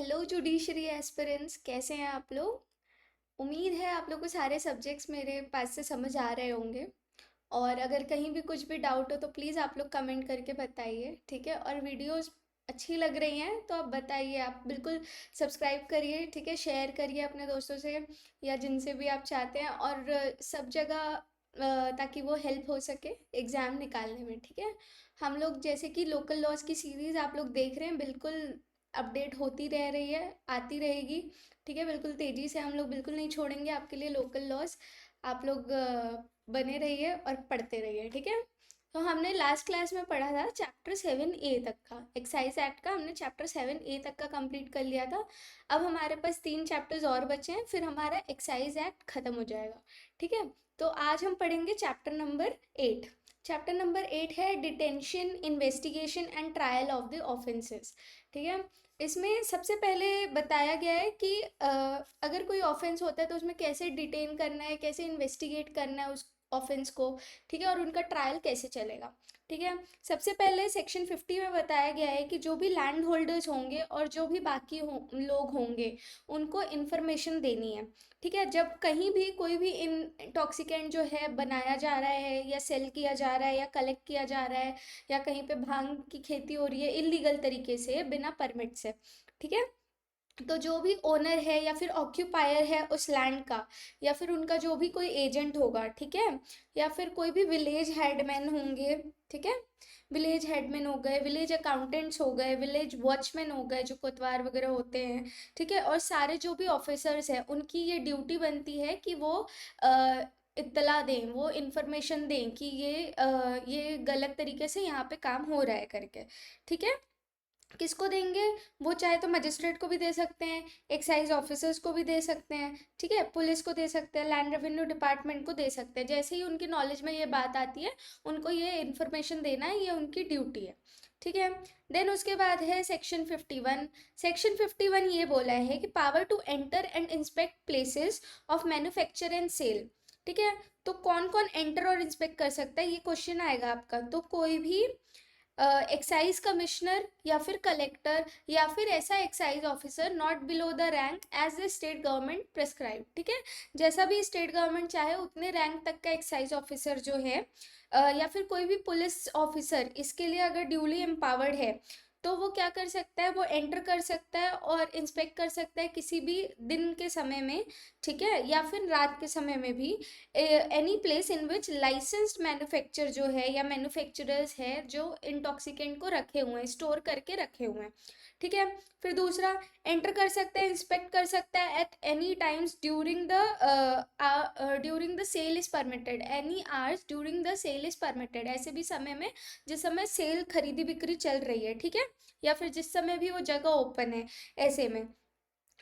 Hello judiciary aspirants, कैसे हैं आप लोग। उम्मीद है आप लोग को सारे सब्जेक्ट्स मेरे पास से समझ आ रहे होंगे। और अगर कहीं भी कुछ भी डाउट हो तो प्लीज़ आप लोग कमेंट करके बताइए, ठीक है। और वीडियोस अच्छी लग रही हैं तो आप बताइए, आप बिल्कुल सब्सक्राइब करिए, ठीक है। शेयर करिए अपने दोस्तों से या जिनसे भी आप चाहते हैं, और सब जगह ताकि वो हेल्प हो सके एग्ज़ाम निकालने में, ठीक है। हम लोग जैसे कि लोकल लॉज की सीरीज़ आप लोग देख रहे हैं, बिल्कुल अपडेट होती रह रही है, आती रहेगी, ठीक है। बिल्कुल तेज़ी से हम लोग बिल्कुल नहीं छोड़ेंगे आपके लिए लोकल लॉज। आप लोग बने रहिए और पढ़ते रहिए, ठीक है। तो हमने लास्ट क्लास में पढ़ा था चैप्टर 7A तक का, एक्साइज एक्ट का हमने चैप्टर 7A तक का कंप्लीट कर लिया था। अब हमारे पास 3 चैप्टर्स और बचे हैं, फिर हमारा एक्साइज एक्ट खत्म हो जाएगा, ठीक है। तो आज हम पढ़ेंगे चैप्टर नंबर 8। चैप्टर नंबर 8 है detention, investigation and trial of the offences, ठीक है। इसमें सबसे पहले बताया गया है कि अगर कोई ऑफेंस होता है तो उसमें कैसे डिटेन करना है, कैसे इन्वेस्टिगेट करना है उस ऑफेंस को, ठीक है। और उनका ट्रायल कैसे चलेगा, ठीक है। सबसे पहले सेक्शन 50 में बताया गया है कि जो भी लैंड होल्डर्स होंगे और जो भी बाकी लोग होंगे उनको इन्फॉर्मेशन देनी है, ठीक है। जब कहीं भी कोई भी इंटॉक्सिकेंट जो है बनाया जा रहा है या सेल किया जा रहा है या कलेक्ट किया जा रहा है, या कहीं पे भांग की खेती हो रही है इलीगल तरीके से बिना परमिट से, ठीक है। तो जो भी ओनर है या फिर ऑक्यूपायर है उस लैंड का, या फिर उनका जो भी कोई एजेंट होगा, ठीक है, या फिर कोई भी विलेज हेडमैन होंगे, ठीक है। विलेज हेडमैन हो गए, विलेज अकाउंटेंट्स हो गए, विलेज वॉचमैन हो गए जो कोतवार वगैरह होते हैं, ठीक है। और सारे जो भी ऑफिसर्स हैं उनकी ये ड्यूटी बनती है कि वो इत्तला दें, वो इन्फॉर्मेशन दें कि ये गलत तरीके से यहाँ पे काम हो रहा है करके, ठीक है। किसको देंगे? वो चाहे तो मजिस्ट्रेट को भी दे सकते हैं, एक्साइज ऑफिसर्स को भी दे सकते हैं, ठीक है, पुलिस को दे सकते हैं, लैंड रेवेन्यू डिपार्टमेंट को दे सकते हैं। जैसे ही उनकी नॉलेज में ये बात आती है उनको ये इन्फॉर्मेशन देना है, ये उनकी ड्यूटी है, ठीक है। देन उसके बाद है सेक्शन 51। सेक्शन 51 ये बोला है कि power to enter and inspect places of manufacture and sale, ठीक है। तो कौन कौन एंटर और इंस्पेक्ट कर सकता है, ये क्वेश्चन आएगा आपका। तो कोई भी एक्साइज कमिश्नर या फिर कलेक्टर या फिर ऐसा excise officer not below the rank as the state government prescribe, ठीक है। जैसा भी स्टेट गवर्नमेंट चाहे उतने रैंक तक का एक्साइज ऑफिसर जो है या फिर कोई भी पुलिस ऑफिसर इसके लिए अगर ड्यूली एम्पावर्ड है तो वो क्या कर सकता है, वो एंटर कर सकता है और इंस्पेक्ट कर सकता है किसी भी दिन के समय में, ठीक है, या फिर रात के समय में भी, any place in which licensed manufacture जो है या मैन्युफैक्चरर्स है जो इंटॉक्सिकेंट को रखे हुए हैं, स्टोर करके रखे हुए हैं, ठीक है। फिर दूसरा, एंटर कर सकता है, इंस्पेक्ट कर सकता है at any times during the sale is permitted, any hours during the sale is permitted, ऐसे भी समय में जिस समय सेल खरीदी बिक्री चल रही है, ठीक है, या फिर जिस समय भी वो जगह ओपन है ऐसे में,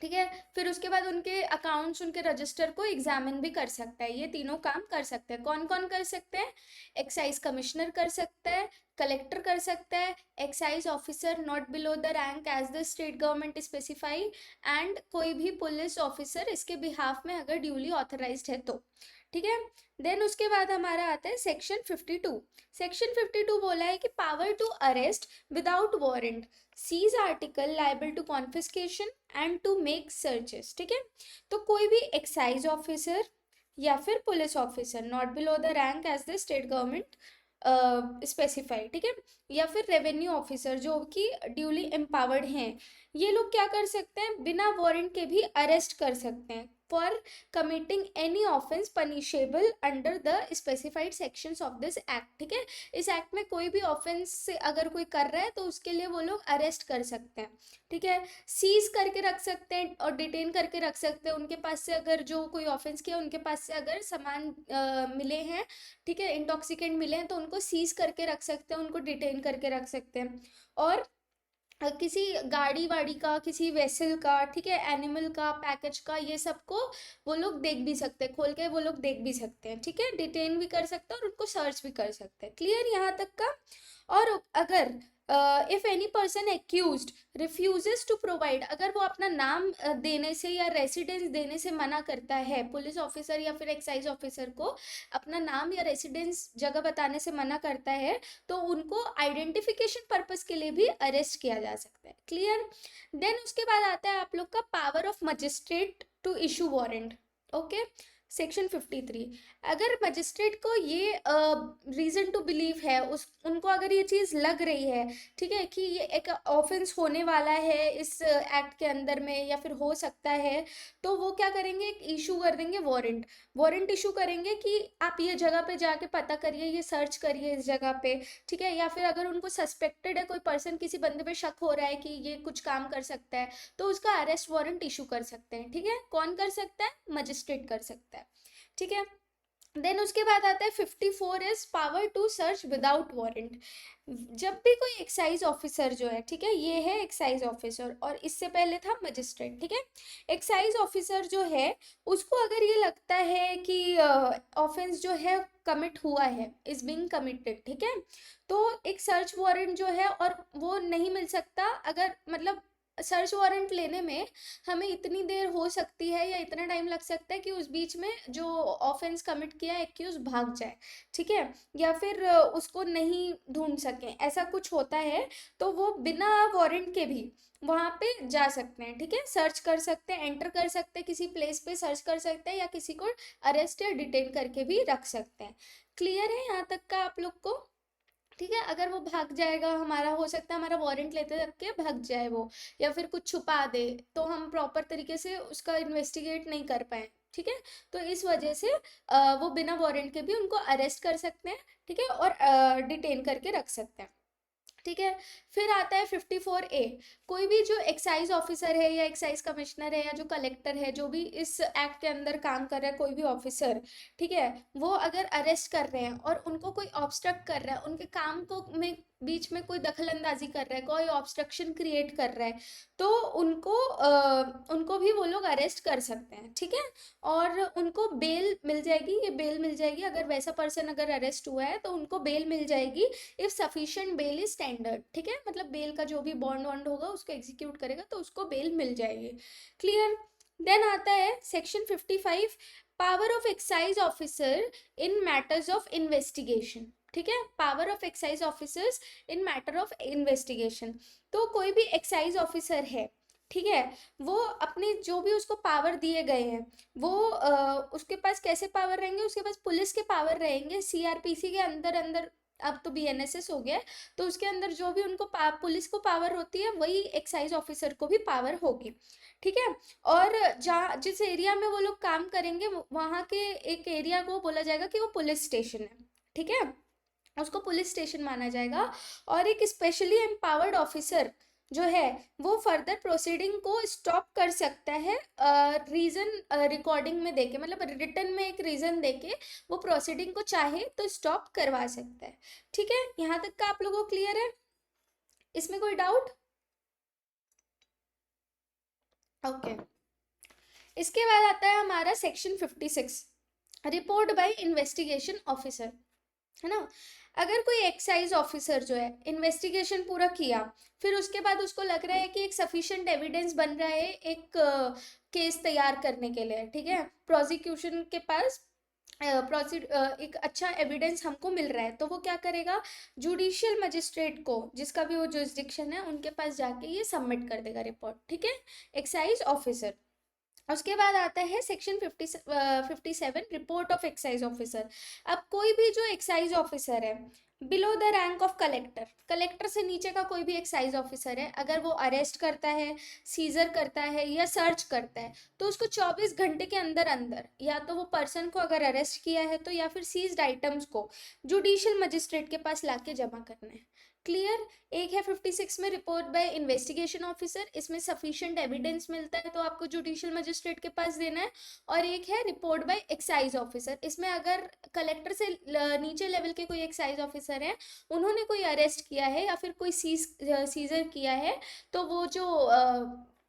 ठीक है। फिर उसके बाद उनके अकाउंट्स, उनके रजिस्टर को एग्जामिन भी कर सकता है। ये तीनों काम कर सकते हैं। कौन कौन कर सकते हैं? एक्साइज कमिश्नर कर सकता है, कलेक्टर कर सकता है, excise officer not below the rank as the state government specify, and कोई भी पुलिस ऑफिसर इसके बिहाफ में अगर ड्यूली ऑथराइज्ड है तो, ठीक है। देन उसके बाद हमारा आता है सेक्शन 52। सेक्शन 52 बोला है कि power to arrest without warrant, seize article liable to confiscation and to make searches, ठीक है। तो कोई भी एक्साइज ऑफिसर या फिर police officer not below the rank as the state government specified, ठीक है, या फिर रेवेन्यू ऑफिसर जो कि ड्यूली एम्पावर्ड हैं, ये लोग क्या कर सकते हैं, बिना वारंट के भी अरेस्ट कर सकते हैं for committing any offence punishable under the specified sections of this act, ठीक है। इस एक्ट में कोई भी ऑफेंस से अगर कोई कर रहा है तो उसके लिए वो लोग अरेस्ट कर सकते हैं, ठीक है। सीज करके रख सकते हैं और डिटेन करके रख सकते हैं उनके पास से, अगर जो कोई ऑफेंस किया उनके पास से अगर सामान मिले हैं, ठीक है, इंटॉक्सिकेंट मिले हैं तो उनको सीज करके रख सकते हैं, उनको डिटेन करके रख सकते हैं। और किसी गाड़ी वाड़ी का, किसी वेसल का, ठीक है, एनिमल का, पैकेज का, ये सबको वो लोग देख भी सकते हैं, खोल के वो लोग देख भी सकते हैं, ठीक है, डिटेन भी कर सकते हैं और उनको सर्च भी कर सकते हैं। क्लियर यहाँ तक का? और अगर if any person accused refuses to provide, अगर वो अपना नाम देने से या रेसिडेंस देने से मना करता है, पुलिस ऑफिसर या फिर एक्साइज ऑफिसर को अपना नाम या रेसिडेंस जगह बताने से मना करता है, तो उनको आइडेंटिफिकेशन पर्पस के लिए भी अरेस्ट किया जा सकता है। क्लियर। देन उसके बाद आता है आप लोग का power of magistrate to issue warrant. Okay, section 53। अगर मजिस्ट्रेट को ये रीज़न टू बिलीव है, उस उनको अगर ये चीज़ लग रही है, ठीक है, कि ये एक ऑफेंस होने वाला है इस एक्ट के अंदर में या फिर हो सकता है, तो वो क्या करेंगे, एक इशू कर देंगे वारंट। वारंट इशू करेंगे कि आप ये जगह पे जाके पता करिए, ये सर्च करिए इस जगह पे, ठीक है। या फिर अगर उनको सस्पेक्टेड है, कोई पर्सन, किसी बंदे पे शक हो रहा है कि ये कुछ काम कर सकता है, तो उसका अरेस्ट वारंट इशू कर सकते हैं, ठीक है। कौन कर सकता है? मजिस्ट्रेट कर सकता है, ठीक है। देन उसके बाद आता है 54 is power to search without warrant. जब भी कोई एक्साइज ऑफिसर जो है, ठीक है, ये है एक्साइज ऑफिसर और इससे पहले था मजिस्ट्रेट, ठीक है। एक्साइज ऑफिसर जो है, उसको अगर ये लगता है कि ऑफेंस जो है कमिट हुआ है, इज बीइंग कमिटेड, ठीक है, तो एक सर्च वारंट जो है, और वो नहीं मिल सकता अगर, मतलब सर्च वारंट लेने में हमें इतनी देर हो सकती है या इतना टाइम लग सकता है कि उस बीच में जो ऑफेंस कमिट किया है एक्यूज भाग जाए, ठीक है, या फिर उसको नहीं ढूंढ सकें, ऐसा कुछ होता है। तो वो बिना वारंट के भी वहाँ पे जा सकते हैं, ठीक है, सर्च कर सकते हैं, एंटर कर सकते हैं, किसी प्लेस पे सर्च कर सकते हैं, या किसी को अरेस्ट या डिटेन करके भी रख सकते हैं। क्लियर है यहाँ तक का आप लोग को? ठीक है, अगर वो भाग जाएगा, हमारा हो सकता है हमारा वारंट लेते तक के भाग जाए वो, या फिर कुछ छुपा दे, तो हम प्रॉपर तरीके से उसका इन्वेस्टिगेट नहीं कर पाए, ठीक है। तो इस वजह से वो बिना वारंट के भी उनको अरेस्ट कर सकते हैं, ठीक है, और डिटेन करके रख सकते हैं, ठीक है। फिर आता है 54A। कोई भी जो एक्साइज ऑफिसर है या एक्साइज कमिश्नर है या जो कलेक्टर है, जो भी इस एक्ट के अंदर काम कर रहा है, कोई भी ऑफिसर, ठीक है, वो अगर अरेस्ट कर रहे हैं और उनको कोई ऑब्स्ट्रक्ट कर रहा है, उनके काम को में बीच में कोई दखल अंदाजी कर रहा है, कोई ऑब्स्ट्रक्शन क्रिएट कर रहा है, तो उनको भी वो लोग अरेस्ट कर सकते हैं, ठीक है। और उनको बेल मिल जाएगी, ये बेल मिल जाएगी, अगर वैसा पर्सन अगर अरेस्ट हुआ है तो उनको बेल मिल जाएगी if sufficient bail is standard, ठीक है, मतलब बेल का जो भी बॉन्ड वॉन्ड होगा उसको एग्जीक्यूट करेगा तो उसको बेल मिल जाएगी। क्लियर। देन आता है section 55, power of excise officer in matters of investigation, ठीक है, power of excise officers in matter of investigation. तो कोई भी एक्साइज ऑफिसर है, ठीक है, वो अपने जो भी उसको पावर दिए गए हैं, वो उसके पास कैसे पावर रहेंगे, उसके पास पुलिस के पावर रहेंगे, सीआरपीसी के अंदर अंदर, अब तो बीएनएसएस हो गया है, तो उसके अंदर जो भी उनको पुलिस को पावर होती है, वही एक्साइज ऑफिसर को भी पावर होगी, ठीक है। और जहाँ जिस एरिया में वो लोग काम करेंगे, वहाँ के एक एरिया को बोला जाएगा कि वो पुलिस स्टेशन है, ठीक है, उसको पुलिस स्टेशन माना जाएगा। और एक स्पेशली एम्पावर्ड ऑफिसर जो है, वो फर्दर प्रोसीडिंग को स्टॉप कर सकता है रीजन रिकॉर्डिंग में देके, मतलब रिटर्न में एक रीजन देके वो प्रोसीडिंग को चाहे तो स्टॉप करवा सकता है, ठीक है। यहाँ तक का आप लोगों को क्लियर है? इसमें कोई डाउट? ओके। इसके बाद आता है हमारा section 56, report by investigation officer, है ना। अगर कोई एक्साइज ऑफिसर जो है इन्वेस्टिगेशन पूरा किया, फिर उसके बाद उसको लग रहा है कि एक सफिशिएंट एविडेंस बन रहा है एक केस तैयार करने के लिए, ठीक है, प्रोसिक्यूशन के पास एक अच्छा एविडेंस हमको मिल रहा है, तो वो क्या करेगा, जुडिशियल मजिस्ट्रेट को, जिसका भी वो जुरिस्डिक्शन है, उनके पास जाके ये सबमिट कर देगा रिपोर्ट, ठीक है, एक्साइज ऑफिसर। उसके बाद आता है section 57, report of excise officer. अब कोई भी जो एक्साइज ऑफिसर है below the rank of collector, collector से नीचे का कोई भी एक्साइज ऑफिसर है, अगर वो अरेस्ट करता है, सीजर करता है या सर्च करता है, तो उसको 24 घंटे के अंदर अंदर, या तो वो पर्सन को अगर अरेस्ट किया है तो, या फिर सीज्ड आइटम्स को जुडिशियल मजिस्ट्रेट के पास लाके जमा करना है। क्लियर। एक है 56 में रिपोर्ट बाय इन्वेस्टिगेशन ऑफिसर, इसमें सफिशिएंट एविडेंस मिलता है तो आपको जुडिशियल मजिस्ट्रेट के पास देना है। और एक है रिपोर्ट बाय एक्साइज ऑफिसर, इसमें अगर कलेक्टर से नीचे लेवल के कोई एक्साइज ऑफिसर हैं, उन्होंने कोई अरेस्ट किया है या फिर कोई सीजर किया है, तो वो जो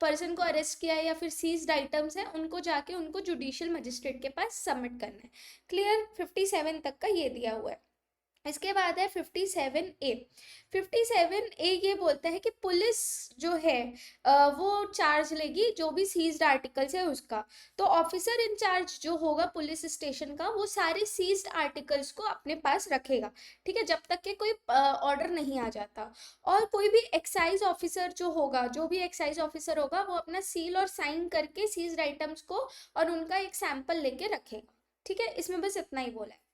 पर्सन को अरेस्ट किया है या फिर सीज्ड आइटम्स है, उनको जाके उनको जुडिशियल मजिस्ट्रेट के पास सबमिट करना है। क्लियर। 57 तक का ये दिया हुआ है। इसके बाद है 57A। 57A ये बोलता है कि पुलिस जो है वो चार्ज लेगी जो भी सीज्ड आर्टिकल्स है उसका। तो ऑफिसर इंचार्ज जो होगा पुलिस स्टेशन का, वो सारे सीज्ड आर्टिकल्स को अपने पास रखेगा, ठीक है, जब तक कि कोई ऑर्डर नहीं आ जाता। और कोई भी एक्साइज ऑफिसर जो होगा, जो भी एक्साइज ऑफिसर होगा, वो अपना सील और साइन करके सीज्ड आइटम्स को और उनका एक सैंपल लेके रखेगा, ठीक है। इसमें बस इतना ही बोला है।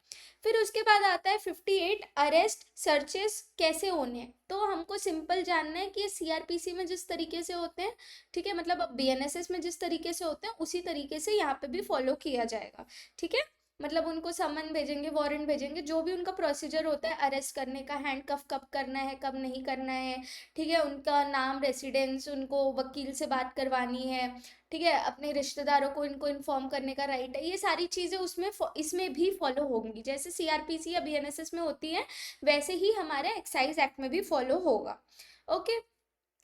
फिर उसके बाद आता है 58, अरेस्ट सर्चेस कैसे होने हैं। तो हमको सिंपल जानना है कि ये सीआरपीसी में जिस तरीके से होते हैं, ठीक है, मतलब अब बीएनएसएस में जिस तरीके से होते हैं उसी तरीके से यहाँ पे भी फॉलो किया जाएगा, ठीक है। मतलब उनको समन भेजेंगे, वारंट भेजेंगे, जो भी उनका प्रोसीजर होता है अरेस्ट करने का, हैंडकफ कब करना है कब नहीं करना है, ठीक है, उनका नाम, रेसिडेंस, उनको वकील से बात करवानी है, ठीक है, अपने रिश्तेदारों को इनको इन्फॉर्म करने का राइट है, ये सारी चीज़ें उसमें इसमें भी फॉलो होंगी। जैसे सीआरपीसी या बीएनएसएस में होती है वैसे ही हमारे एक्साइज एक्ट में भी फॉलो होगा। ओके।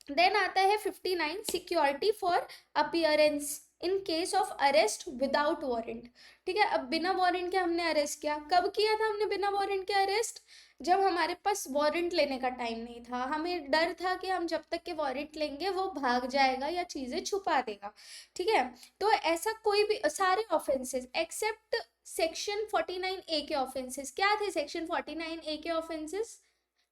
देन आता है 59, security for appearance in case of arrest without warrant. ठीक है, अब बिना वारंट के हमने अरेस्ट किया, कब किया था हमने बिना वारंट के अरेस्ट? जब हमारे पास वारंट लेने का टाइम नहीं था, हमें डर था कि हम जब तक के वारंट लेंगे वो भाग जाएगा या चीज़ें छुपा देगा, ठीक है। तो ऐसा कोई भी सारे ऑफेंसेस एक्सेप्ट सेक्शन 49A के ऑफेंसेस। क्या थे सेक्शन 49A के ऑफेंसेस?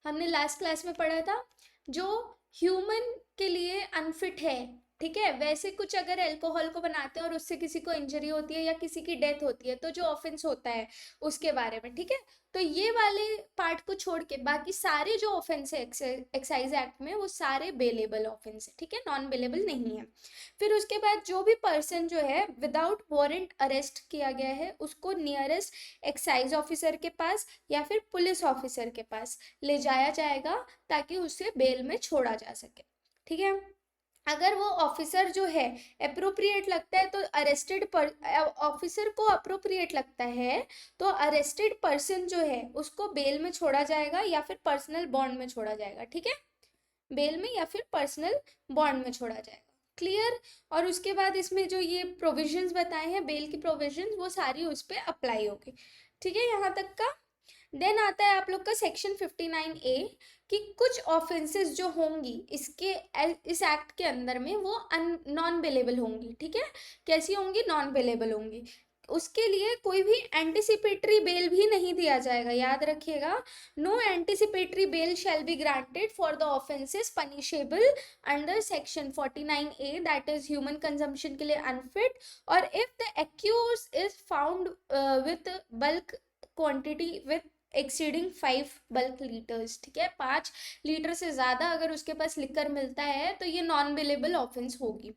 हमने लास्ट क्लास में पढ़ा था, जो ह्यूमन के लिए अनफिट है, ठीक है, वैसे कुछ अगर अल्कोहल को बनाते हैं और उससे किसी को इंजरी होती है या किसी की डेथ होती है तो जो ऑफेंस होता है उसके बारे में, ठीक है। तो ये वाले पार्ट को छोड़ के बाकी सारे जो ऑफेंस है एक्साइज एक्ट में वो सारे बेलेबल ऑफेंस है, ठीक है, नॉन बेलेबल नहीं है। फिर उसके बाद जो भी पर्सन जो है विदाउट वारंट अरेस्ट किया गया है उसको नियरेस्ट एक्साइज ऑफिसर के पास या फिर पुलिस ऑफिसर के पास ले जाया जाएगा ताकि उसे बेल में छोड़ा जा सके, ठीक है। अगर वो ऑफिसर जो है अप्रोप्रिएट लगता है तो अरेस्टेड ऑफिसर को अप्रोप्रिएट लगता है तो अरेस्टेड पर्सन जो है उसको बेल में छोड़ा जाएगा या फिर पर्सनल बॉन्ड में छोड़ा जाएगा, ठीक है, बेल में या फिर पर्सनल बॉन्ड में छोड़ा जाएगा। क्लियर? और उसके बाद इसमें जो ये प्रोविजंस बताए हैं बेल की प्रोविजंस वो सारी उस पर अप्लाई होगी, ठीक है, यहाँ तक का। देन आता है आप लोग का सेक्शन 59A कि कुछ ऑफेंसेस जो होंगी इसके इस एक्ट के अंदर में वो नॉन बेलेबल होंगी, ठीक है। कैसी होंगी? नॉन बेलेबल होंगी। उसके लिए कोई भी एंटिसिपेटरी बेल भी नहीं दिया जाएगा, याद रखिएगा। No anticipatory bail shall be granted for the offences punishable under section 49A, that is human consumption के लिए अनफिट, और if the accuse is found with bulk quantity with exceeding 5 bulk litres, ठीक है, 5 लीटर से ज़्यादा अगर उसके पास liquor मिलता है तो ये नॉन बेलेबल ऑफेंस होगी,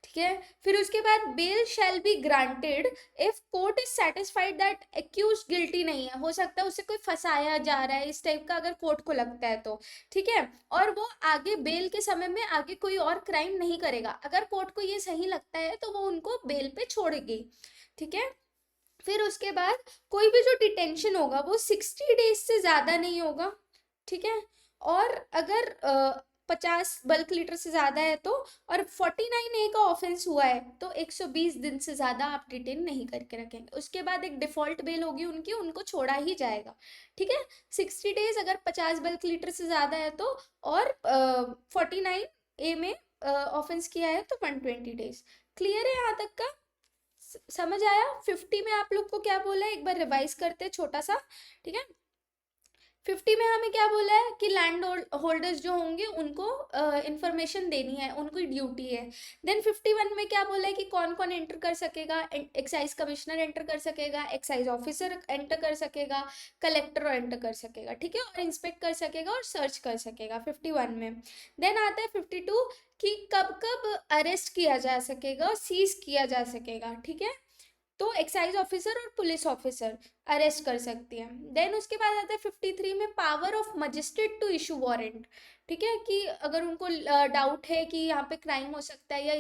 ठीक है। फिर उसके बाद bail shall be granted if court is satisfied that accuse guilty नहीं है। हो सकता है उसे कोई फंसाया जा रहा है इस टाइप का अगर कोर्ट को लगता है तो, ठीक है, और वो आगे बेल के समय में आगे कोई और क्राइम नहीं करेगा, अगर कोर्ट को ये सही लगता है तो वो उनको बेल पे छोड़ेगी, ठीक है। फिर उसके बाद कोई भी जो डिटेंशन होगा वो 60 डेज से ज़्यादा नहीं होगा, ठीक है। और अगर 50 बल्क लीटर से ज़्यादा है तो, और 49A का ऑफेंस हुआ है तो 120 दिन से ज़्यादा आप डिटेन नहीं करके रखेंगे। उसके बाद एक डिफ़ॉल्ट बेल होगी उनकी, उनको छोड़ा ही जाएगा, ठीक है। 60 डेज अगर 50 बल्क लीटर से ज़्यादा है तो, और 49A में ऑफेंस किया है तो 120 डेज। क्लियर है यहाँ तक का? समझ आया? 50 में आप लोग को क्या बोला है एक बार रिवाइज करते हैं छोटा सा, ठीक है। 50 में हमें क्या बोला है कि लैंड होल्डर्स जो होंगे उनको इंफॉर्मेशन देनी है, उनकी ड्यूटी है। देन 51 में क्या बोला है कि कौन कौन एंटर कर सकेगा? एक्साइज कमिश्नर एंटर कर सकेगा, एक्साइज ऑफिसर एंटर कर सकेगा, कलेक्टर एंटर कर सकेगा, ठीक है, और इंस्पेक्ट कर सकेगा और सर्च कर सकेगा 51 में। देन आता है 52 कि कब कब अरेस्ट किया जा सकेगा, सीज किया जा सकेगा, ठीक है। तो एक्साइज ऑफिसर और पुलिस ऑफिसर अरेस्ट कर सकती है। देन उसके बाद आता है 53 में power of magistrate to issue warrant, ठीक है, कि अगर उनको डाउट है कि यहाँ पे क्राइम हो सकता है या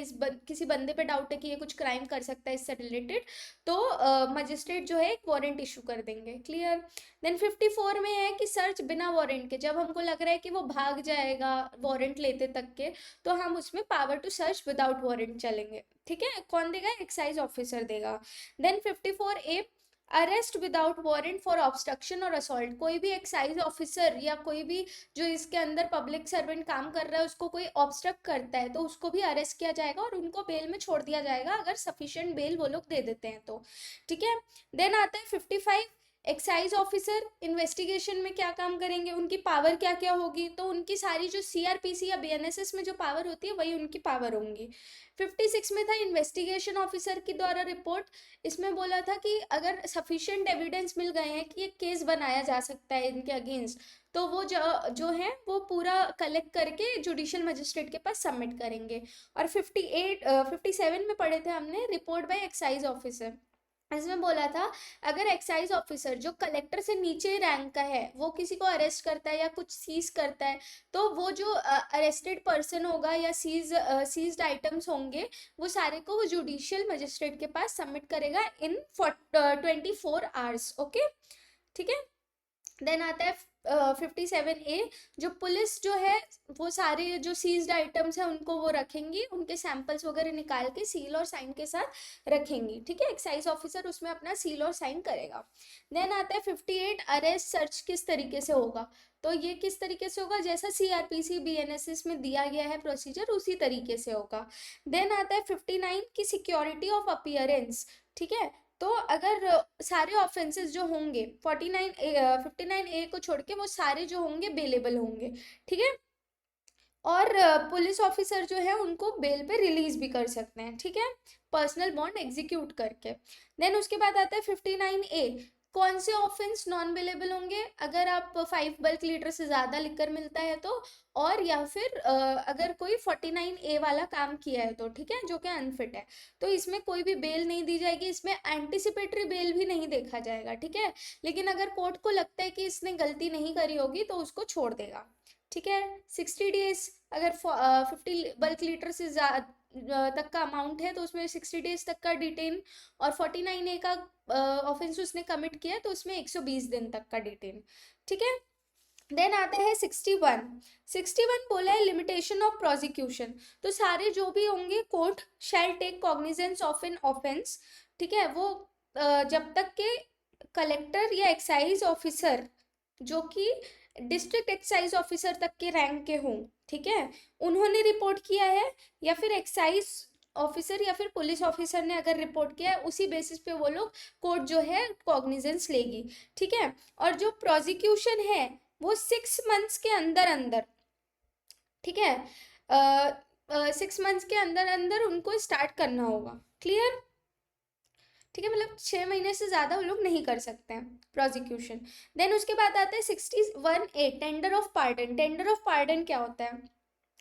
किसी बंदे पे डाउट है कि ये कुछ क्राइम कर सकता है इससे रिलेटेड, तो मजिस्ट्रेट जो है एक वारंट इशू कर देंगे। क्लियर? देन 54 में है कि सर्च बिना वारंट के, जब हमको लग रहा है कि वो भाग जाएगा वारंट लेते तक के, तो हम उसमें power to search without warrant चलेंगे, ठीक है। कौन देगा? एक्साइज ऑफिसर देगा। Then 54A arrest without warrant for obstruction और असॉल्ट, कोई भी एक्साइज ऑफिसर या कोई भी जो इसके अंदर पब्लिक सर्वेंट काम कर रहा है उसको कोई ऑब्स्ट्रक्ट करता है तो उसको भी अरेस्ट किया जाएगा और उनको बेल में छोड़ दिया जाएगा अगर सफिशिएंट बेल वो लोग दे देते हैं तो, ठीक है। देन आता है 55, एक्साइज ऑफिसर इन्वेस्टिगेशन में क्या काम करेंगे, उनकी पावर क्या क्या होगी, तो उनकी सारी जो सीआरपीसी या बीएनएसएस में जो पावर होती है वही उनकी पावर होंगी। 56 में था इन्वेस्टिगेशन ऑफिसर के द्वारा रिपोर्ट, इसमें बोला था कि अगर सफिशिएंट एविडेंस मिल गए हैं कि एक केस बनाया जा सकता है इनके अगेंस्ट तो वो जो है वो पूरा कलेक्ट करके जुडिशियल मजिस्ट्रेट के पास सबमिट करेंगे। और 57 में पढ़े थे हमने रिपोर्ट बाय एक्साइज ऑफिसर, इसमें बोला था अगर एक्साइज ऑफिसर जो कलेक्टर से नीचे रैंक का है वो किसी को अरेस्ट करता है या कुछ सीज करता है तो वो जो अरेस्टेड पर्सन होगा या सीज्ड आइटम्स होंगे वो सारे को वो जुडिशियल मजिस्ट्रेट के पास सबमिट करेगा इन 24 आवर्स, ओके, ठीक है। देन आता है 57A, जो पुलिस जो है वो सारे जो सीज्ड आइटम्स है उनको वो रखेंगी, उनके सैंपल्स वगैरह निकाल के सील और साइन के साथ रखेंगी, ठीक है। एक्साइज ऑफिसर उसमें अपना सील और साइन करेगा। देन आता है 58, अरेस्ट सर्च किस तरीके से होगा, तो ये किस तरीके से होगा, जैसा सीआरपीसी बीएनएसएस में दिया गया है प्रोसीजर उसी तरीके से होगा। देन आता है 59 की सिक्योरिटी ऑफ अपीयरेंस, ठीक है। तो अगर सारे ऑफेंसेस जो होंगे 59A को छोड़ के वो सारे जो होंगे बेलेबल होंगे, ठीक है। और पुलिस ऑफिसर जो है उनको बेल पे रिलीज भी कर सकते हैं, ठीक है, पर्सनल बॉन्ड एग्जीक्यूट करके। देन उसके बाद आता है 59A, कौन से ऑफेंस नॉन बेलेबल होंगे, अगर आप 5 बल्क लीटर से ज़्यादा लिकर मिलता है तो, और या फिर अगर कोई 49A वाला काम किया है तो, ठीक है, जो कि अनफिट है तो इसमें कोई भी बेल नहीं दी जाएगी, इसमें एंटिसिपेटरी बेल भी नहीं देखा जाएगा, ठीक है। लेकिन अगर कोर्ट को लगता है कि इसने गलती नहीं करी होगी तो उसको छोड़ देगा, ठीक है। 60 डेज, अगर 50 बल्क लीटर से तक का अमाउंट है तो उसमें 60 डेज तक का डिटेन, और 49A का ऑफेंस उसने कमिट किया तो उसमें 120 दिन तक का डिटेन, ठीक है। देन आता है 61 बोला है लिमिटेशन ऑफ प्रोसिक्यूशन, तो सारे जो भी होंगे court shall take cognizance of an offence, ठीक है, वो जब तक के कलेक्टर या एक्साइज ऑफिसर जो कि डिस्ट्रिक्ट एक्साइज ऑफिसर तक के रैंक के हों, ठीक है, उन्होंने रिपोर्ट किया है, या फिर एक्साइज ऑफिसर या फिर पुलिस ऑफिसर ने अगर रिपोर्ट किया है उसी बेसिस पे वो लोग कोर्ट जो है कॉग्निजेंस लेगी, ठीक है। और जो प्रोसिक्यूशन है वो 6 मंथ्स के अंदर अंदर, ठीक है, 6 मंथ्स के अंदर अंदर उनको स्टार्ट करना होगा, क्लियर, ठीक है, मतलब 6 महीने से ज़्यादा वो लोग नहीं कर सकते हैं प्रोसिक्यूशन। देन उसके बाद आता है 61A, tender of pardon. Tender of pardon क्या होता है,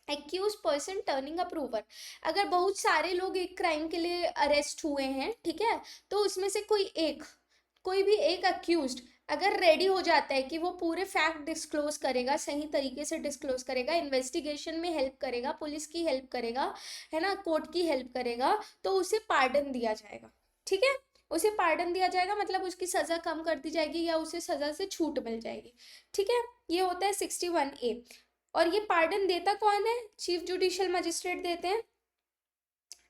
एक्यूज पर्सन टर्निंग अप्रूवर, अगर बहुत सारे लोग एक क्राइम के लिए अरेस्ट हुए हैं, ठीक है, तो उसमें से कोई भी एक अक्यूज्ड अगर रेडी हो जाता है कि वो पूरे फैक्ट डिस्क्लोज करेगा, सही तरीके से डिस्क्लोज करेगा, इन्वेस्टिगेशन में हेल्प करेगा, पुलिस की हेल्प करेगा, है ना, कोर्ट की हेल्प करेगा, तो उसे पार्डन दिया जाएगा, ठीक है, उसे पार्डन दिया जाएगा, मतलब उसकी सज़ा कम कर दी जाएगी या उसे सज़ा से छूट मिल जाएगी, ठीक है। ये होता है 61A। और ये पार्डन देता कौन है, चीफ जुडिशियल मजिस्ट्रेट देते हैं,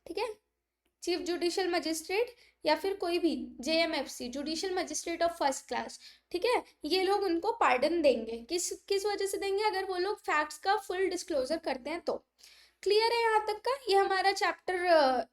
ठीक है, चीफ जुडिशियल मजिस्ट्रेट या फिर कोई भी JMFC, judicial magistrate of first class, ठीक है, ये लोग उनको पार्डन देंगे, किस किस वजह से देंगे, अगर वो लोग फैक्ट्स का फुल डिस्क्लोजर करते हैं तो। क्लियर है यहाँ तक का, ये हमारा चैप्टर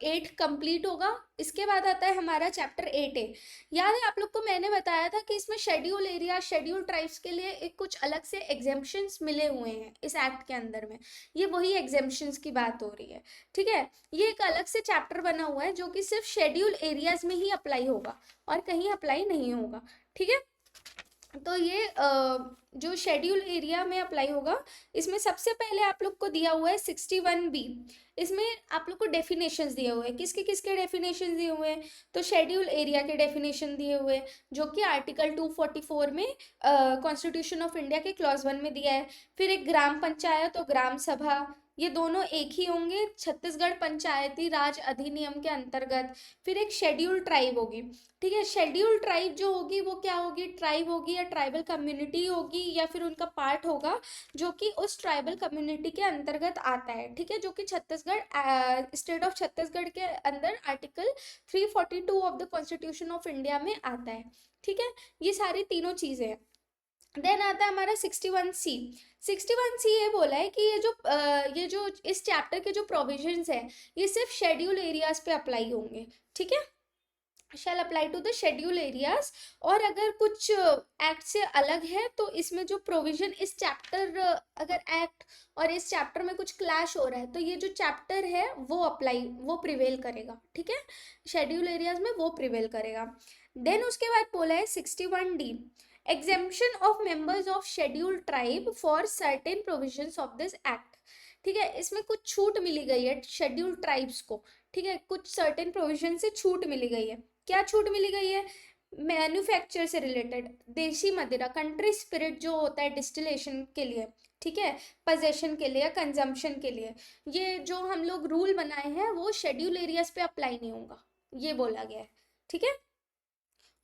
8 कंप्लीट होगा। इसके बाद आता है हमारा चैप्टर 8A। याद है आप लोग को मैंने बताया था कि इसमें शेड्यूल एरिया, शेड्यूल ट्राइब्स के लिए एक कुछ अलग से एग्जेम्पशंस मिले हुए हैं इस एक्ट के अंदर में, ये वही एग्जेम्पशंस की बात हो रही है, ठीक है। ये एक अलग से चैप्टर बना हुआ है जो कि सिर्फ शेड्यूल एरियाज में ही अप्लाई होगा और कहीं अप्लाई नहीं होगा, ठीक है। तो ये जो शेड्यूल एरिया में अप्लाई होगा, इसमें सबसे पहले आप लोग को दिया हुआ है 61B, इसमें आप लोग को डेफिनेशंस दिए हुए हैं, किसके किसके डेफिनेशन दिए हुए हैं, तो शेड्यूल एरिया के डेफिनेशन दिए हुए हैं जो कि आर्टिकल 244 में कॉन्स्टिट्यूशन ऑफ इंडिया के क्लॉज 1 में दिया है। फिर एक ग्राम पंचायत और ग्राम सभा, ये दोनों एक ही होंगे छत्तीसगढ़ पंचायती राज अधिनियम के अंतर्गत। फिर एक शेड्यूल ट्राइब होगी, ठीक है। शेड्यूल ट्राइब जो होगी वो क्या होगी, ट्राइब होगी या ट्राइबल कम्युनिटी होगी या फिर उनका पार्ट होगा जो कि उस ट्राइबल कम्युनिटी के अंतर्गत आता है, ठीक है, जो कि छत्तीसगढ़ स्टेट ऑफ छत्तीसगढ़ के अंदर article 342 of the constitution of India में आता है, ठीक है। ये सारी तीनों चीजें हैं। देन आता है हमारा 61C। 61C ये बोला है कि ये जो इस चैप्टर के जो प्रोविजंस है ये सिर्फ शेड्यूल एरियाज पे अप्लाई होंगे, ठीक है, shall apply to the schedule areas. और अगर कुछ एक्ट से अलग है तो इसमें जो प्रोविजन इस चैप्टर, अगर एक्ट और इस चैप्टर में कुछ क्लैश हो रहा है तो ये जो चैप्टर है वो प्रिवेल करेगा, ठीक है, शेड्यूल एरियाज में वो प्रिवेल करेगा। देन उसके बाद बोला है 61D, exemption of members of schedule tribe for certain provisions of this act, ठीक है। इसमें कुछ छूट मिली गई है शेड्यूल ट्राइब्स को, ठीक है, कुछ सर्टेन प्रोविजन से छूट मिली गई है। क्या छूट मिली गई है, मैन्युफैक्चर से रिलेटेड, देशी मदिरा, कंट्री स्पिरिट जो होता है डिस्टिलेशन के लिए, ठीक है, पजेशन के लिए या कंजम्पशन के लिए, ये जो हम लोग रूल बनाए हैं वो शेड्यूल एरियाज पे अप्लाई नहीं होगा, ये बोला गया है, ठीक है।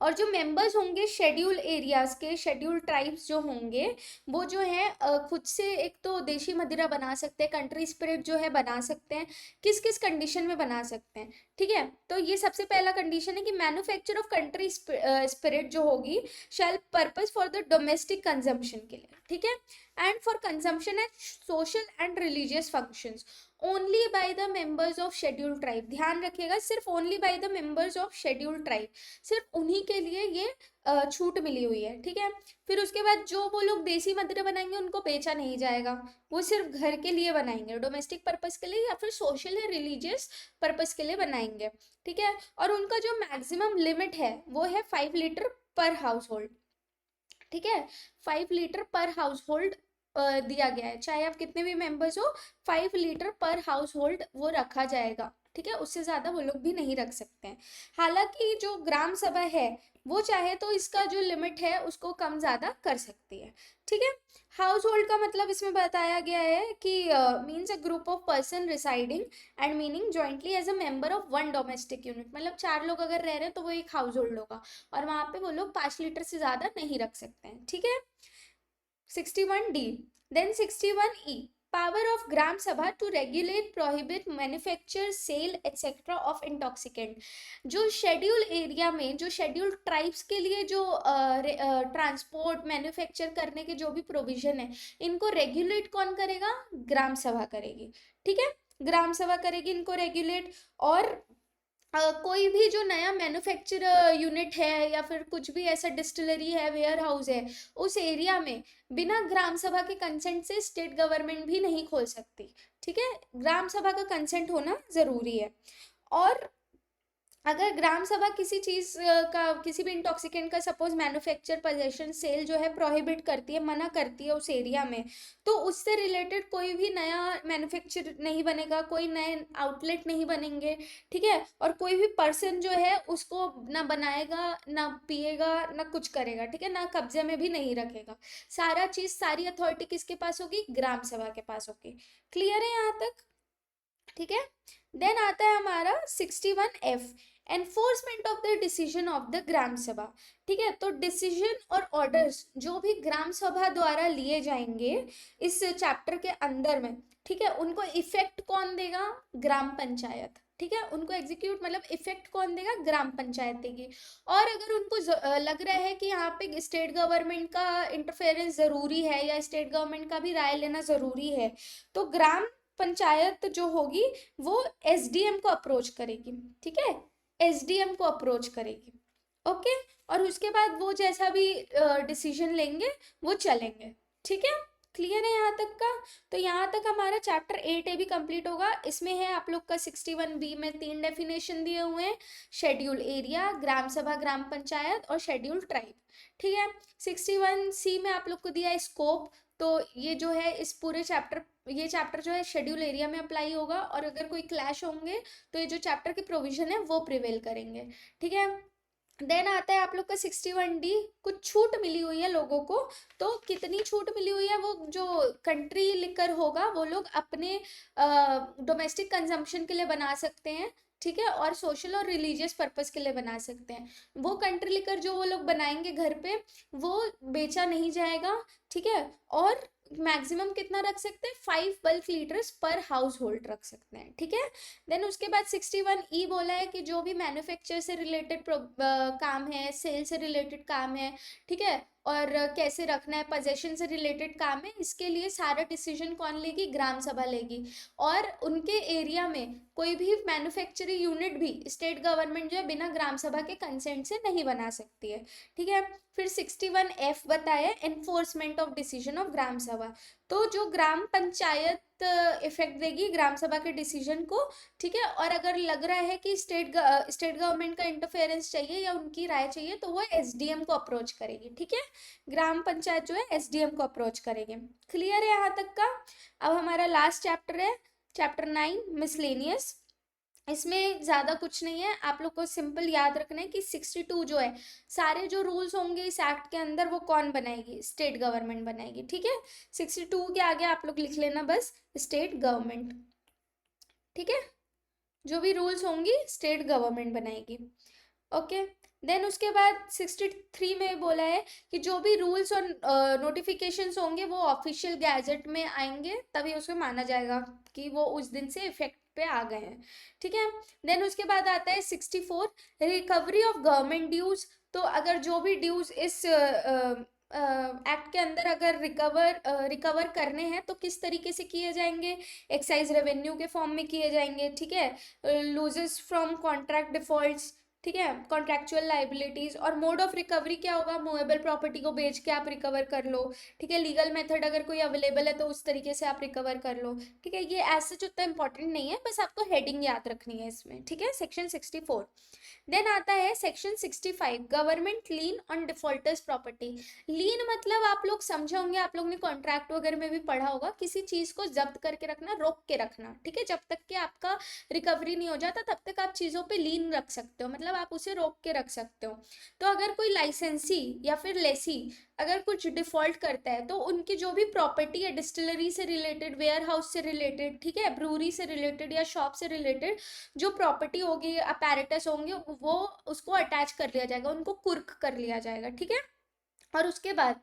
और जो मेंबर्स होंगे शेड्यूल एरियाज के, शेड्यूल ट्राइब्स जो होंगे वो जो है खुद से एक तो देशी मदिरा बना सकते हैं, कंट्री स्पिरिट जो है बना सकते हैं, किस किस कंडीशन में बना सकते हैं, ठीक है। तो ये सबसे पहला कंडीशन है कि मैन्युफैक्चर ऑफ कंट्री स्पिरिट जो होगी shall purpose for the domestic consumption के लिए, ठीक है, and for consumption at social and religious functions only by the members of schedule tribe. ध्यान रखिएगा, सिर्फ only by the members of schedule tribe, सिर्फ उन्हीं के लिए ये छूट मिली हुई है, ठीक है। फिर उसके बाद जो वो लोग देसी मदिरा बनाएंगे उनको बेचा नहीं जाएगा, वो सिर्फ घर के लिए बनाएंगे, डोमेस्टिक पर्पस के लिए या फिर सोशल या रिलीजियस पर्पस के लिए बनाएंगे, ठीक है। और उनका जो मैक्सिमम लिमिट है वो है 5 लीटर पर हाउस होल्ड, ठीक है, 5 लीटर पर हाउस होल्ड दिया गया है, चाहे आप कितने भी मेंबर्स हो 5 लीटर पर हाउस होल्ड वो रखा जाएगा, ठीक है, उससे ज्यादा वो लोग भी नहीं रख सकते हैं। हालांकि जो ग्राम सभा है वो चाहे तो इसका जो लिमिट है उसको कम ज्यादा कर सकती है, ठीक है। हाउस होल्ड का मतलब इसमें बताया गया है कि means a group of person residing and meaning jointly as a member of one domestic unit, मतलब 4 लोग अगर रह रहे हैं तो वो एक हाउस होल्ड होगा और वहां पे वो लोग 5 लीटर से ज्यादा नहीं रख सकते हैं, ठीक है। 61D, then 61E, power of gram sabha to regulate, prohibit, manufacture, sale etc of intoxicant। जो शेड्यूल एरिया में, जो शेड्यूल ट्राइब्स के लिए जो ट्रांसपोर्ट मैन्युफैक्चर करने के जो भी प्रोविजन है इनको रेगुलेट कौन करेगा, ग्राम सभा करेगी, ठीक है, ग्राम सभा करेगी इनको रेगुलेट। और कोई भी जो नया मैन्युफैक्चर यूनिट है या फिर कुछ भी ऐसा डिस्टिलरी है, वेयर हाउस है, उस एरिया में बिना ग्राम सभा के कंसेंट से स्टेट गवर्नमेंट भी नहीं खोल सकती, ठीक है, ग्राम सभा का कंसेंट होना जरूरी है। और अगर ग्राम सभा किसी चीज का, किसी भी इंटॉक्सिकेंट का सपोज मैन्युफैक्चर, पोजेशन, सेल जो है प्रोहिबिट करती है, मना करती है उस एरिया में, तो उससे रिलेटेड कोई भी नया मैन्युफैक्चर नहीं बनेगा, कोई नए आउटलेट नहीं बनेंगे, ठीक है। और कोई भी पर्सन जो है उसको ना बनाएगा, ना पिएगा, ना कुछ करेगा, ठीक है, ना कब्जे में भी नहीं रखेगा, सारा चीज, सारी अथॉरिटी किसके पास होगी, ग्राम सभा के पास होगी। क्लियर है यहाँ तक, ठीक है। देन आता है हमारा 61F, enforcement of the decision of the gram sabha, ठीक है। तो डिसीजन और ऑर्डर्स जो भी ग्राम सभा द्वारा लिए जाएंगे इस चैप्टर के अंदर में, ठीक है, उनको इफेक्ट कौन देगा, ग्राम पंचायत, ठीक है, उनको एग्जीक्यूट मतलब इफेक्ट कौन देगा, ग्राम पंचायत देगी। और अगर उनको लग रहा है कि यहाँ पे स्टेट गवर्नमेंट का इंटरफेरेंस जरूरी है या स्टेट गवर्नमेंट का भी राय लेना जरूरी है तो ग्राम पंचायत जो होगी वो एसडीएम को अप्रोच करेगी, ठीक है, एसडीएम को अप्रोच करेगी, ओके। और उसके बाद वो जैसा भी डिसीजन लेंगे वो चलेंगे, ठीक है। क्लियर है यहाँ तक का। तो यहाँ तक हमारा चैप्टर 8A भी कंप्लीट होगा। इसमें है आप लोग का 61B में 3 डेफिनेशन दिए हुए हैं, शेड्यूल एरिया, ग्राम सभा, ग्राम पंचायत और शेड्यूल ट्राइब, ठीक है। 61C में आप लोग को दिया है स्कोप, तो ये जो है इस पूरे चैप्टर, ये चैप्टर जो है शेड्यूल एरिया में अप्लाई होगा और अगर कोई क्लैश होंगे तो ये जो चैप्टर के प्रोविजन है वो प्रिवेल करेंगे, ठीक है। देन आता है आप लोग का 61D, कुछ छूट मिली हुई है लोगों को। तो कितनी छूट मिली हुई है, वो जो कंट्री लिकर होगा वो लोग अपने डोमेस्टिक कंजम्पशन के लिए बना सकते हैं, ठीक है, और सोशल और रिलीजियस पर्पस के लिए बना सकते हैं। वो कंट्री लिकर जो वो लोग बनाएंगे घर पे, वो बेचा नहीं जाएगा, ठीक है। और मैक्सिमम कितना रख सकते हैं, 5 बल्क लीटर्स पर हाउस होल्ड रख सकते हैं, ठीक है। देन उसके बाद 61E बोला है कि जो भी मैन्युफैक्चर से रिलेटेड काम है, सेल से रिलेटेड काम है, ठीक है, और कैसे रखना है, पोजेशन से रिलेटेड काम है, इसके लिए सारा डिसीजन कौन लेगी, ग्राम सभा लेगी। और उनके एरिया में कोई भी मैन्युफैक्चरिंग यूनिट भी स्टेट गवर्नमेंट जो है बिना ग्राम सभा के कंसेंट से नहीं बना सकती है, ठीक है। फिर 61F बताया, enforcement of decision of gram सभा। तो जो ग्राम पंचायत इफेक्ट देगी ग्राम सभा के डिसीजन को, ठीक है। और अगर लग रहा है कि स्टेट गवर्नमेंट का इंटरफेरेंस चाहिए या उनकी राय चाहिए, तो वो एसडीएम को अप्रोच करेगी, ठीक है। ग्राम पंचायत जो है एसडीएम को अप्रोच करेंगे। क्लियर है यहाँ तक का। अब हमारा लास्ट चैप्टर है, चैप्टर 9 मिसलेनियस। इसमें ज़्यादा कुछ नहीं है, आप लोग को सिंपल याद रखना है कि 62 जो है, सारे जो रूल्स होंगे इस एक्ट के अंदर वो कौन बनाएगी, स्टेट गवर्नमेंट बनाएगी, ठीक है। 62 के आगे आप लोग लिख लेना बस स्टेट गवर्नमेंट, ठीक है। जो भी रूल्स होंगी स्टेट गवर्नमेंट बनाएगी, ओके। देन उसके बाद 63 में बोला है कि जो भी रूल्स और नोटिफिकेशंस होंगे वो ऑफिशियल गैजेट में आएंगे, तभी उसको माना जाएगा कि वो उस दिन से इफेक्ट पे आ गए हैं, ठीक है। देन उसके बाद आता है 64, रिकवरी ऑफ गवर्नमेंट ड्यूज। तो अगर जो भी ड्यूज इस एक्ट के अंदर अगर रिकवर करने हैं तो किस तरीके से किए जाएंगे, एक्साइज रेवेन्यू के फॉर्म में किए जाएंगे, ठीक है। लूजेस फ्रॉम कॉन्ट्रैक्ट डिफॉल्ट्स, ठीक है, कॉन्ट्रैक्चुअल लाइबिलिटीज। और मोड ऑफ रिकवरी क्या होगा, मूवेबल प्रॉपर्टी को बेच के आप रिकवर कर लो, ठीक है। लीगल मेथड अगर कोई अवेलेबल है तो उस तरीके से आप रिकवर कर लो, ठीक है। ये ऐसे जो उतना इंपॉर्टेंट नहीं है, बस आपको हेडिंग याद रखनी है इसमें, ठीक है, सेक्शन 64। देन आता है section 65, government lien on defaulters property. Lien मतलब आप लोग समझे होंगे, आप लोग ने कॉन्ट्रैक्ट वगैरह में भी पढ़ा होगा, किसी चीज को जब्त करके रखना, रोक के रखना, ठीक है। जब तक कि आपका रिकवरी नहीं हो जाता तब तक आप चीजों पे लीन रख सकते हो, मतलब आप उसे रोक के रख सकते हो। तो अगर कोई लाइसेंसी या फिर लेसी अगर कुछ डिफॉल्ट करता है तो उनकी जो भी प्रॉपर्टी है, डिस्टिलरी से रिलेटेड, वेयर हाउस से रिलेटेड, ठीक है, ब्रूरी से रिलेटेड या शॉप से रिलेटेड जो प्रॉपर्टी होगी, अपैरेटस होंगे, वो उसको अटैच कर लिया जाएगा, उनको कुर्क कर लिया जाएगा, ठीक है। और उसके बाद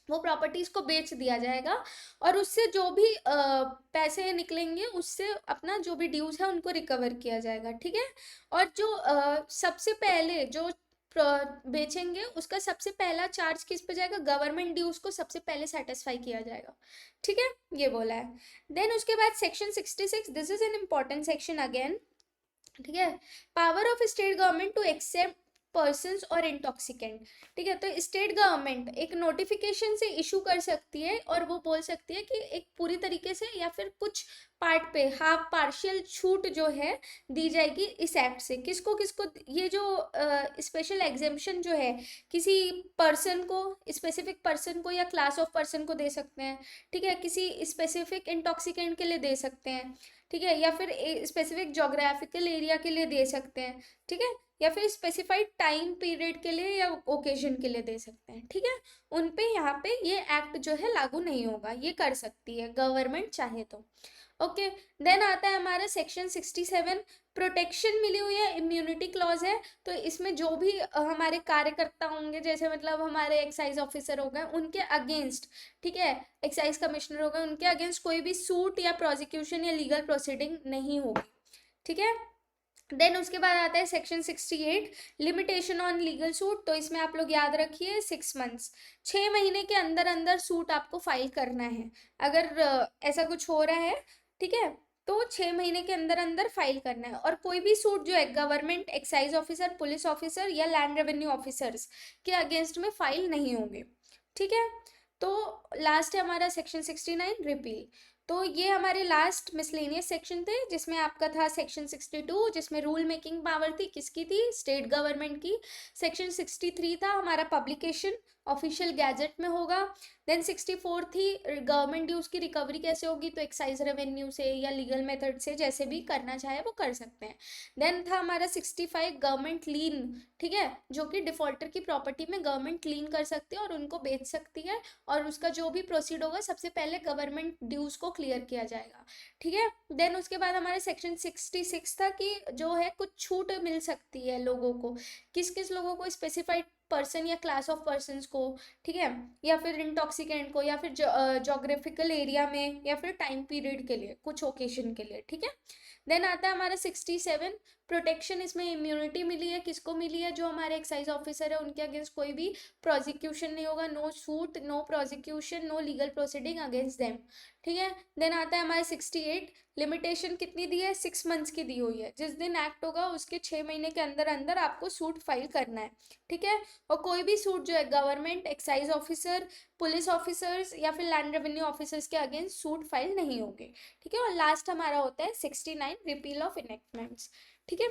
वो प्रॉपर्टीज को बेच दिया जाएगा, और उससे जो भी पैसे निकलेंगे उससे अपना जो भी ड्यूज है उनको रिकवर किया जाएगा, ठीक है। और जो सबसे पहले जो बेचेंगे उसका सबसे पहला चार्ज किस पे जाएगा, गवर्नमेंट ड्यूज को सबसे पहले सेटिस्फाई किया जाएगा, ठीक है। ये बोला है। देन उसके बाद section 66, this is an important section again, ठीक है। Power of state government to except persons और इंटॉक्सिकेंट, ठीक है। तो स्टेट गवर्नमेंट एक नोटिफिकेशन से इशू कर सकती है और वो बोल सकती है कि एक पूरी तरीके से या फिर कुछ पार्ट पे हाफ पार्शियल छूट जो है दी जाएगी इस एक्ट से। किसको किसको, ये जो स्पेशल एग्जेम्पशन जो है किसी पर्सन को, स्पेसिफिक पर्सन को या क्लास ऑफ पर्सन को दे सकते हैं, ठीक है। किसी स्पेसिफिक इंटॉक्सिकेंट के लिए दे सकते हैं, ठीक है, या फिर स्पेसिफिक जोग्राफिकल एरिया के लिए दे सकते हैं, ठीक है, या फिर स्पेसिफाइड टाइम पीरियड के लिए या ओकेजन के लिए दे सकते हैं, ठीक है। उन पे यहाँ पे ये एक्ट जो है लागू नहीं होगा, ये कर सकती है गवर्नमेंट चाहे तो, ओके। देन आता है हमारा सेक्शन 67, प्रोटेक्शन मिली हुई है, इम्यूनिटी क्लॉज है। तो इसमें जो भी हमारे कार्यकर्ता होंगे, जैसे मतलब हमारे एक्साइज ऑफिसर हो गए, उनके अगेंस्ट, ठीक है, एक्साइज कमिश्नर हो गए, उनके अगेंस्ट कोई भी सूट या प्रोसिक्यूशन या लीगल प्रोसीडिंग नहीं होगी, ठीक है। देन उसके बाद आता है section 68, limitation on legal suit. तो इसमें आप लोग याद रखिए 6 मंथ्स, 6 महीने के अंदर अंदर सूट आपको फाइल करना है। अगर ऐसा कुछ हो रहा है, ठीक है, तो 6 महीने के अंदर अंदर फाइल करना है। और कोई भी सूट जो है government, excise officer, police officer या लैंड रेवेन्यू ऑफिसर्स के अगेंस्ट में फाइल नहीं होंगे, ठीक है। तो लास्ट है हमारा सेक्शन 69, रिपील। तो ये हमारे लास्ट मिसलेनियस सेक्शन थे, जिसमें आपका था सेक्शन 62 जिसमें रूल मेकिंग पावर थी, किसकी थी, स्टेट गवर्नमेंट की। सेक्शन 63 था हमारा पब्लिकेशन, ऑफिशियल गैजेट में होगा। देन 64 थी गवर्नमेंट ड्यूज की रिकवरी कैसे होगी, तो एक्साइज रेवेन्यू से या लीगल मेथड से, जैसे भी करना चाहे वो कर सकते हैं। देन था हमारा 65 गवर्नमेंट लीन, ठीक है, जो कि डिफॉल्टर की प्रॉपर्टी में गवर्नमेंट लीन कर सकती है और उनको बेच सकती है, और उसका जो भी प्रोसीड होगा सबसे पहले गवर्नमेंट ड्यूज को क्लियर किया जाएगा, ठीक है। देन उसके बाद हमारे सेक्शन 66 था कि जो है कुछ छूट मिल सकती है लोगों को, किस किस लोगों को, स्पेसिफाइड पर्सन या क्लास ऑफ पर्सन्स को, ठीक है, या फिर इंटॉक्सिकेंट को, या फिर जोग्राफिकल एरिया में, या फिर टाइम पीरियड के लिए, कुछ ओकेशन के लिए, ठीक है। देन आता है हमारा 67 प्रोटेक्शन, इसमें इम्यूनिटी मिली है, किसको मिली है, जो हमारे एक्साइज ऑफिसर है उनके अगेंस्ट कोई भी प्रोसिक्यूशन नहीं होगा, no suit, no prosecution, no legal proceeding against them, ठीक है। देन आता है हमारे 68 लिमिटेशन कितनी दी है, 6 मंथ्स की दी हुई है, जिस दिन एक्ट होगा उसके 6 महीने के अंदर अंदर आपको सूट फाइल करना है, ठीक है। और कोई भी सूट जो है government, excise officer, police officers या फिर लैंड रेवेन्यू ऑफिसर्स के अगेंस्ट सूट फाइल नहीं होंगे, ठीक है। और लास्ट हमारा होता है 69 रिपील ऑफ इनेक्टमेंट्स, ठीक है।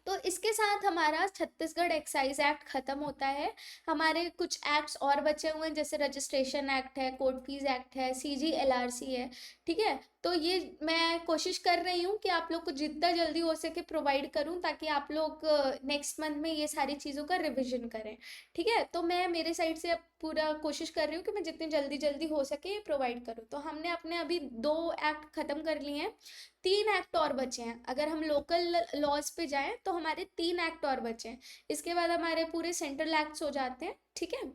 तो इसके साथ हमारा छत्तीसगढ़ एक्साइज एक्ट खत्म होता है। हमारे कुछ एक्ट्स और बचे हुए हैं, जैसे रजिस्ट्रेशन एक्ट है, कोर्ट फीस एक्ट है, CGLRC है, ठीक है। तो ये मैं कोशिश कर रही हूँ कि आप लोग को जितना जल्दी हो सके प्रोवाइड करूँ, ताकि आप लोग नेक्स्ट मंथ में ये सारी चीज़ों का रिविजन करें, ठीक है। तो मैं मेरे साइड से अब पूरा कोशिश कर रही हूँ कि मैं जितनी जल्दी जल्दी हो सके ये प्रोवाइड करूँ। तो हमने अपने अभी 2 एक्ट खत्म कर लिए हैं, 3 एक्ट और बचे हैं। अगर हम लोकल लॉज पे जाएं तो हमारे 3 एक्ट और बचे हैं, इसके बाद हमारे पूरे सेंट्रल एक्ट्स हो जाते हैं, ठीक है।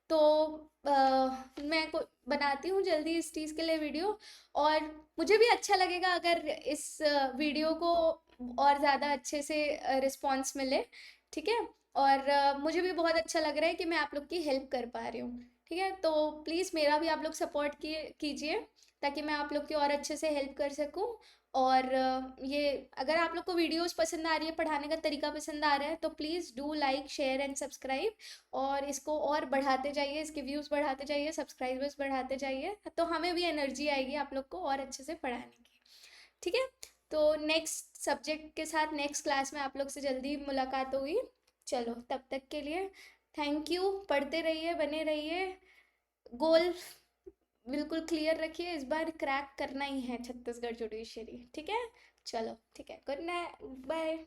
तो मैं बनाती हूँ जल्दी इस चीज़ के लिए वीडियो, और मुझे भी अच्छा लगेगा अगर इस वीडियो को और ज़्यादा अच्छे से रिस्पॉन्स मिले, ठीक है। और मुझे भी बहुत अच्छा लग रहा है कि मैं आप लोग की हेल्प कर पा रही हूँ, ठीक है। तो प्लीज़ मेरा भी आप लोग सपोर्ट कीजिए, ताकि मैं आप लोग की और अच्छे से हेल्प कर सकूँ। और ये अगर आप लोग को वीडियोस पसंद आ रही है, पढ़ाने का तरीका पसंद आ रहा है, तो please do like share and subscribe, और इसको और बढ़ाते जाइए, इसके व्यूज़ बढ़ाते जाइए, सब्सक्राइबर्स बढ़ाते जाइए, तो हमें भी एनर्जी आएगी आप लोग को और अच्छे से पढ़ाने की, ठीक है। तो नेक्स्ट सब्जेक्ट के साथ नेक्स्ट क्लास में आप लोग से जल्दी मुलाकात होगी। चलो तब तक के लिए थैंक यू, पढ़ते रहिए, बने रहिए, गोल बिल्कुल क्लियर रखिए, इस बार क्रैक करना ही है छत्तीसगढ़ जुडिशरी, ठीक है। चलो ठीक है, गुड नाइट, बाय।